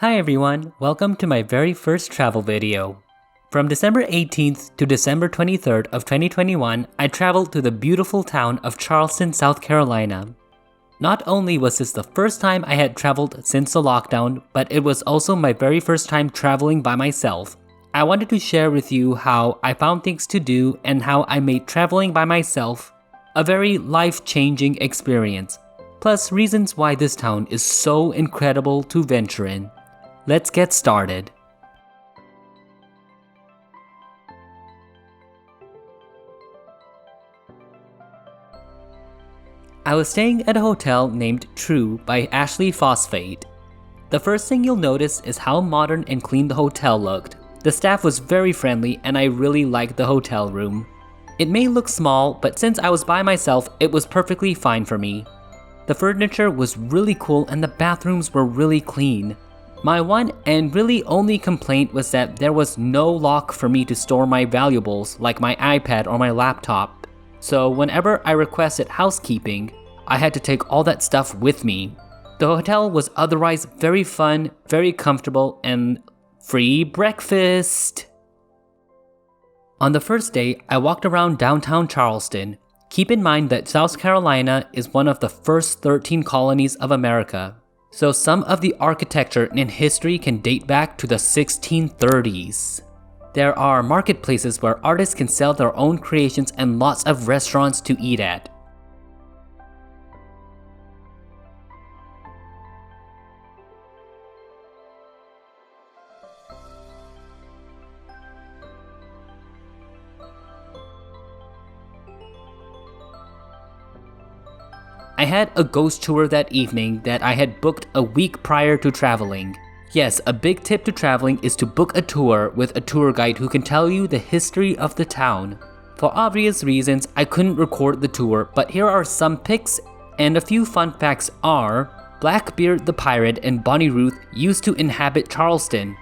Hi everyone, welcome to my very first travel video. From December 18th to December 23rd of 2021, I traveled to the beautiful town of Charleston, South Carolina. Not only was this the first time I had traveled since the lockdown, but it was also my very first time traveling by myself. I wanted to share with you how I found things to do and how I made traveling by myself a very life-changing experience, plus reasons why this town is so incredible to venture in. Let's get started. I was staying at a hotel named True by Ashley Phosphate. The first thing you'll notice is how modern and clean the hotel looked. The staff was very friendly and I really liked the hotel room. It may look small, but since I was by myself, it was perfectly fine for me. The furniture was really cool and the bathrooms were really clean. My one and really only complaint was that there was no lock for me to store my valuables like my iPad or my laptop. So whenever I requested housekeeping, I had to take all that stuff with me. The hotel was otherwise very fun, very comfortable, and free breakfast. On the first day, I walked around downtown Charleston. Keep in mind that South Carolina is one of the first 13 colonies of America. So some of the architecture and history can date back to the 1630s. There are marketplaces where artists can sell their own creations and lots of restaurants to eat at. I had a ghost tour that evening that I had booked a week prior to traveling. Yes, a big tip to traveling is to book a tour with a tour guide who can tell you the history of the town. For obvious reasons, I couldn't record the tour, but here are some pics, and a few fun facts are: Blackbeard the pirate and Bonnie Ruth used to inhabit Charleston.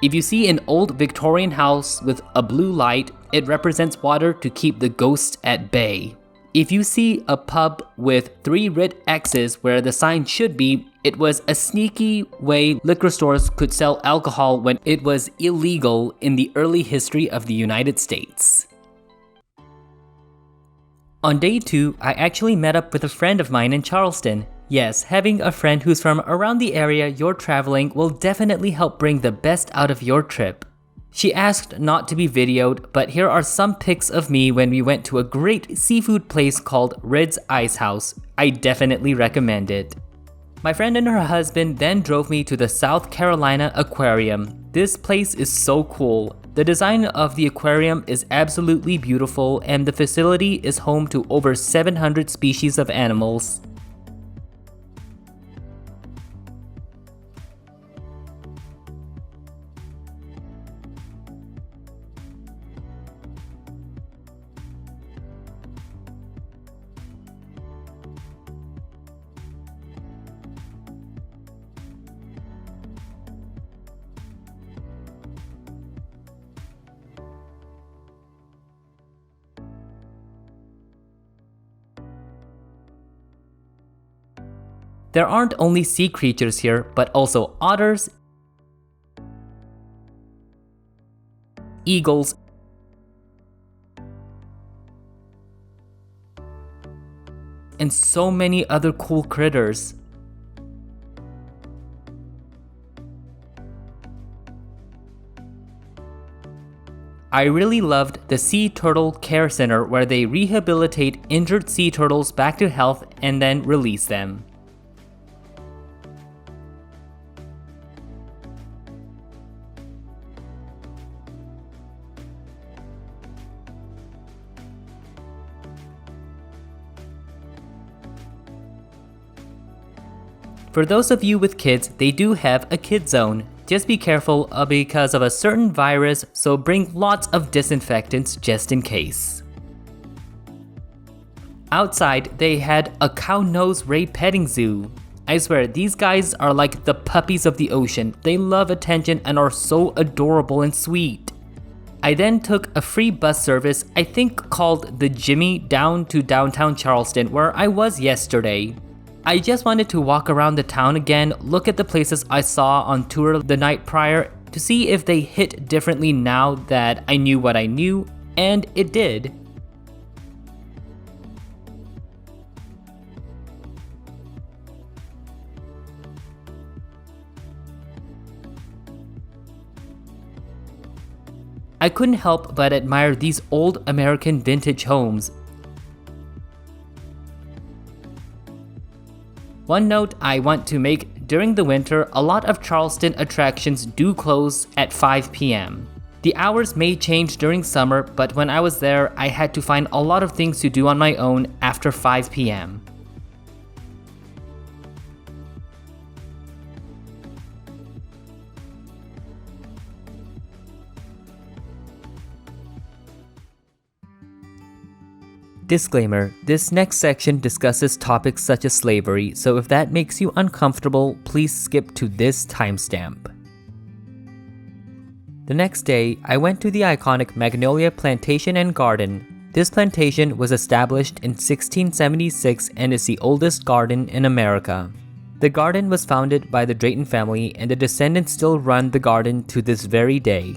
If you see an old Victorian house with a blue light, it represents water to keep the ghosts at bay. If you see a pub with 3 red X's where the sign should be, it was a sneaky way liquor stores could sell alcohol when it was illegal in the early history of the United States. On day 2, I actually met up with a friend of mine in Charleston. Yes, having a friend who's from around the area you're traveling will definitely help bring the best out of your trip. She asked not to be videoed, but here are some pics of me when we went to a great seafood place called Red's Ice House. I definitely recommend it. My friend and her husband then drove me to the South Carolina Aquarium. This place is so cool. The design of the aquarium is absolutely beautiful and the facility is home to over 700 species of animals. There aren't only sea creatures here, but also otters, eagles, and so many other cool critters. I really loved the Sea Turtle Care Center where they rehabilitate injured sea turtles back to health and then release them. For those of you with kids, they do have a kid zone. Just be careful because of a certain virus, so bring lots of disinfectants just in case. Outside, they had a cow-nose ray petting zoo. I swear, these guys are like the puppies of the ocean. They love attention and are so adorable and sweet. I then took a free bus service, I think called the Jimmy, down to downtown Charleston where I was yesterday. I just wanted to walk around the town again, look at the places I saw on tour the night prior to see if they hit differently now that I knew what I knew, and it did. I couldn't help but admire these old American vintage homes. One note I want to make: during the winter, a lot of Charleston attractions do close at 5 p.m. The hours may change during summer, but when I was there, I had to find a lot of things to do on my own after 5 p.m. Disclaimer: this next section discusses topics such as slavery, so if that makes you uncomfortable, please skip to this timestamp. The next day, I went to the iconic Magnolia Plantation and Garden. This plantation was established in 1676 and is the oldest garden in America. The garden was founded by the Drayton family, and the descendants still run the garden to this very day.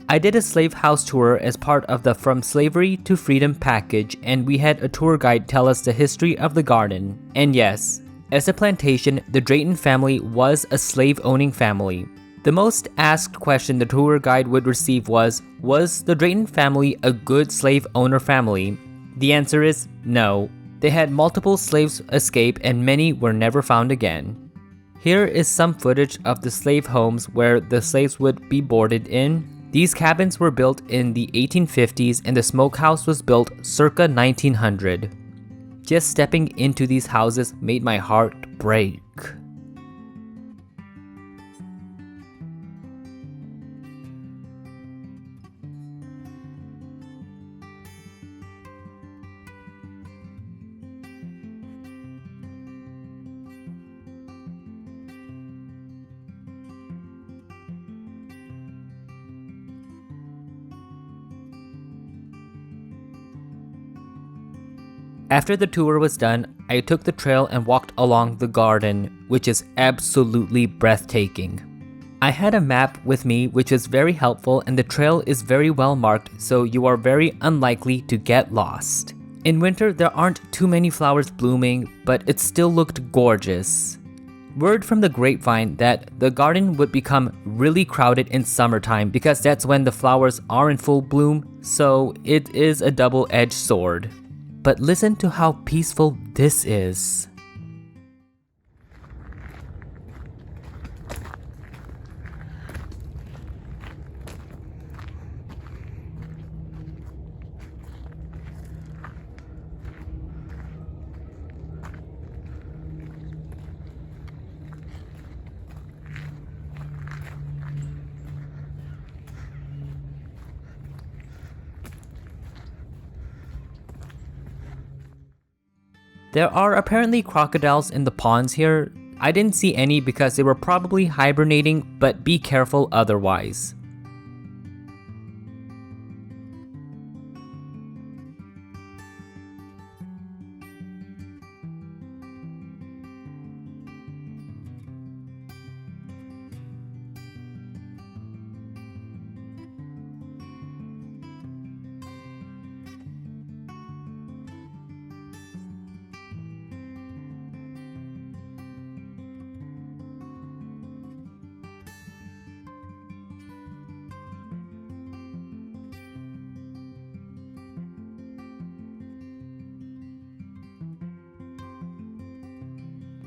I did a slave house tour as part of the From Slavery to Freedom package, and we had a tour guide tell us the history of the garden. And yes, as a plantation, the Drayton family was a slave-owning family. The most asked question the tour guide would receive was the Drayton family a good slave owner family? The answer is no. They had multiple slaves escape and many were never found again. Here is some footage of the slave homes where the slaves would be boarded in. These cabins were built in the 1850s and the smokehouse was built circa 1900. Just stepping into these houses made my heart break. After the tour was done, I took the trail and walked along the garden, which is absolutely breathtaking. I had a map with me which was very helpful, and the trail is very well marked, so you are very unlikely to get lost. In winter, there aren't too many flowers blooming, but it still looked gorgeous. Word from the grapevine that the garden would become really crowded in summertime because that's when the flowers are in full bloom, so it is a double-edged sword. But listen to how peaceful this is. There are apparently crocodiles in the ponds here. I didn't see any because they were probably hibernating, but be careful otherwise.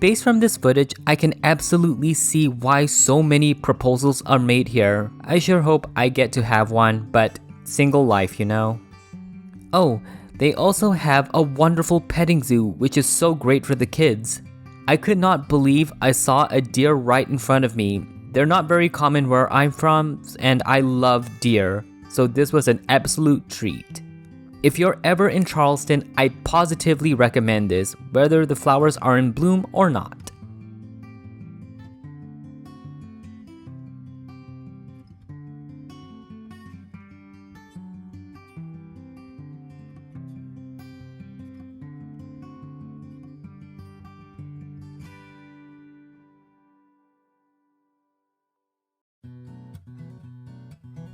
Based from this footage, I can absolutely see why so many proposals are made here. I sure hope I get to have one, but single life, you know. Oh, they also have a wonderful petting zoo, which is so great for the kids. I could not believe I saw a deer right in front of me. They're not very common where I'm from, and I love deer, so this was an absolute treat. If you're ever in Charleston, I positively recommend this, whether the flowers are in bloom or not.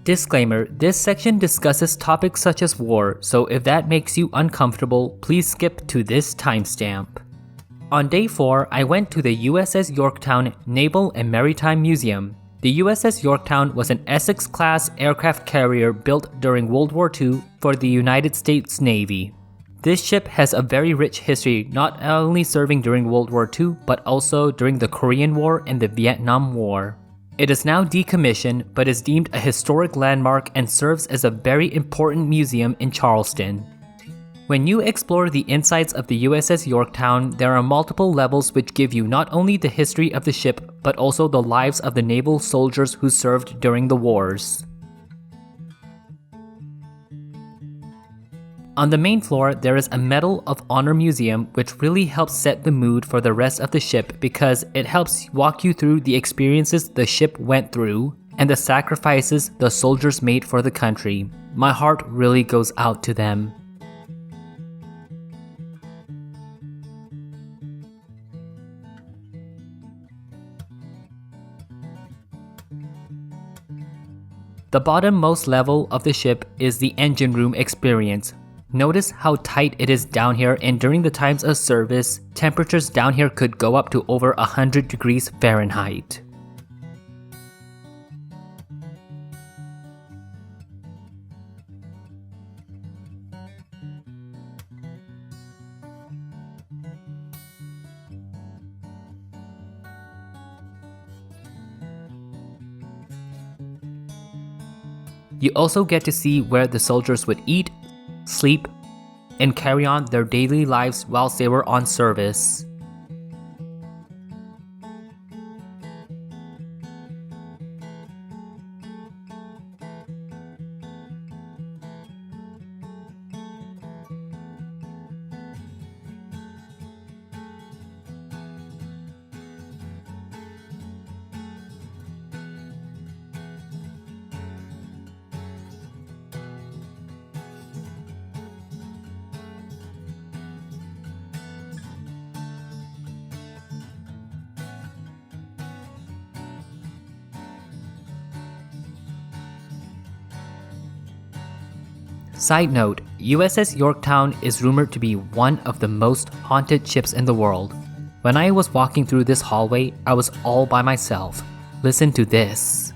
Disclaimer, this section discusses topics such as war, so if that makes you uncomfortable, please skip to this timestamp. On day 4, I went to the USS Yorktown Naval and Maritime Museum. The USS Yorktown was an Essex-class aircraft carrier built during World War II for the United States Navy. This ship has a very rich history, not only serving during World War II, but also during the Korean War and the Vietnam War. It is now decommissioned, but is deemed a historic landmark and serves as a very important museum in Charleston. When you explore the insides of the USS Yorktown, there are multiple levels which give you not only the history of the ship, but also the lives of the naval soldiers who served during the wars. On the main floor, there is a Medal of Honor museum which really helps set the mood for the rest of the ship because it helps walk you through the experiences the ship went through and the sacrifices the soldiers made for the country. My heart really goes out to them. The bottommost level of the ship is the engine room experience. Notice how tight it is down here, and during the times of service, temperatures down here could go up to over 100 degrees Fahrenheit. You also get to see where the soldiers would eat, sleep, and carry on their daily lives whilst they were on service. Side note, USS Yorktown is rumored to be one of the most haunted ships in the world. When I was walking through this hallway, I was all by myself. Listen to this.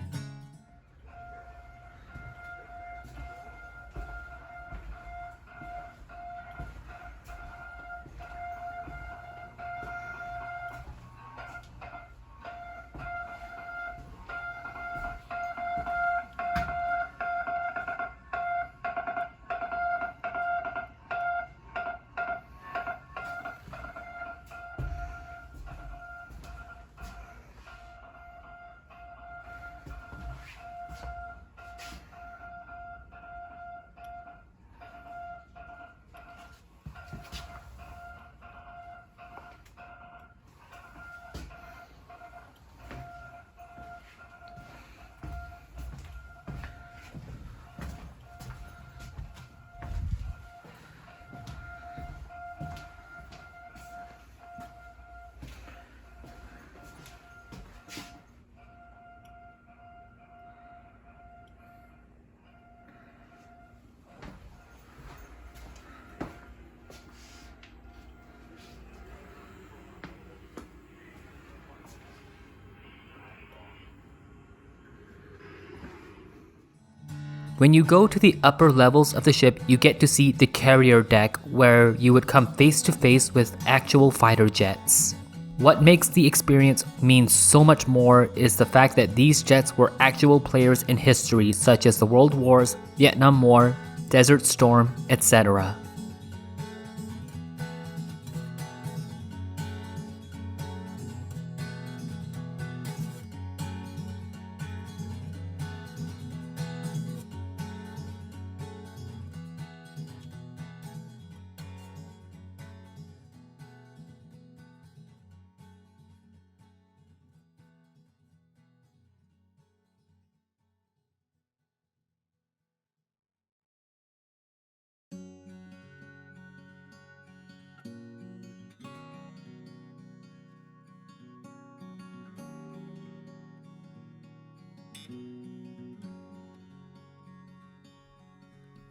When you go to the upper levels of the ship, you get to see the carrier deck, where you would come face to face with actual fighter jets. What makes the experience mean so much more is the fact that these jets were actual players in history, such as the World Wars, Vietnam War, Desert Storm, etc.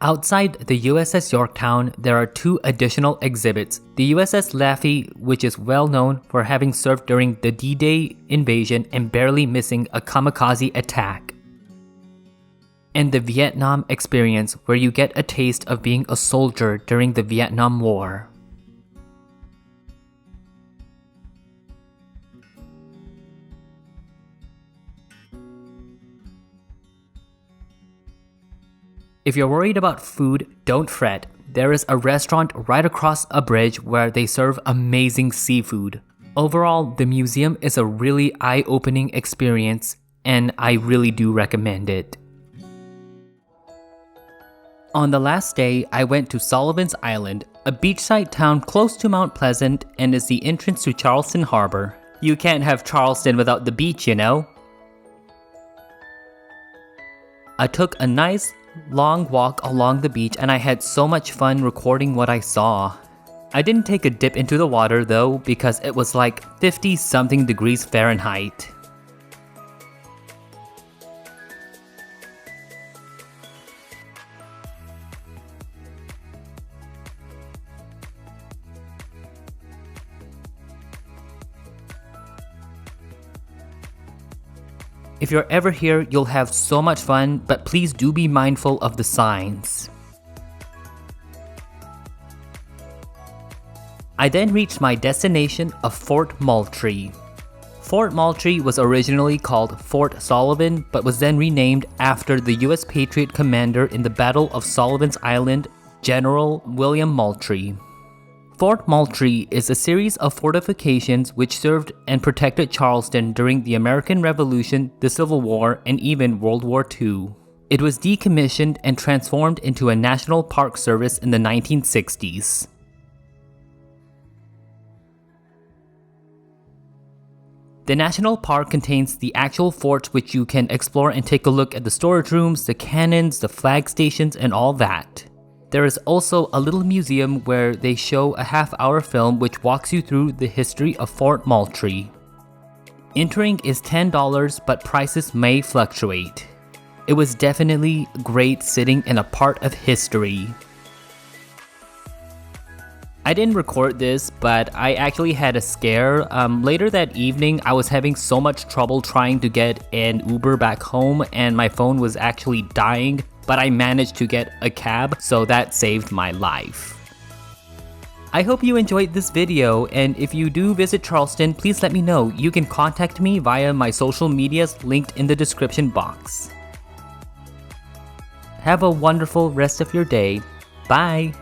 Outside the USS Yorktown, there are 2 additional exhibits. The USS Laffey, which is well known for having served during the D-Day invasion and barely missing a kamikaze attack. And the Vietnam Experience, where you get a taste of being a soldier during the Vietnam War. If you're worried about food, don't fret. There is a restaurant right across a bridge where they serve amazing seafood. Overall, the museum is a really eye-opening experience, and I really do recommend it. On the last day, I went to Sullivan's Island, a beachside town close to Mount Pleasant and is the entrance to Charleston Harbor. You can't have Charleston without the beach, you know? I took a nice long walk along the beach and I had so much fun recording what I saw. I didn't take a dip into the water though because it was like 50 something degrees Fahrenheit. If you're ever here, you'll have so much fun, but please do be mindful of the signs. I then reached my destination of Fort Moultrie. Fort Moultrie was originally called Fort Sullivan, but was then renamed after the US Patriot commander in the Battle of Sullivan's Island, General William Moultrie. Fort Moultrie is a series of fortifications which served and protected Charleston during the American Revolution, the Civil War, and even World War II. It was decommissioned and transformed into a National Park Service in the 1960s. The National Park contains the actual fort which you can explore and take a look at the storage rooms, the cannons, the flag stations, and all that. There is also a little museum where they show a half-hour film which walks you through the history of Fort Moultrie. Entering is $10, but prices may fluctuate. It was definitely great sitting in a part of history. I didn't record this, but I actually had a scare. Later that evening, I was having so much trouble trying to get an Uber back home and my phone was actually dying. But I managed to get a cab, so that saved my life. I hope you enjoyed this video, and if you do visit Charleston, please let me know. You can contact me via my social medias linked in the description box. Have a wonderful rest of your day. Bye!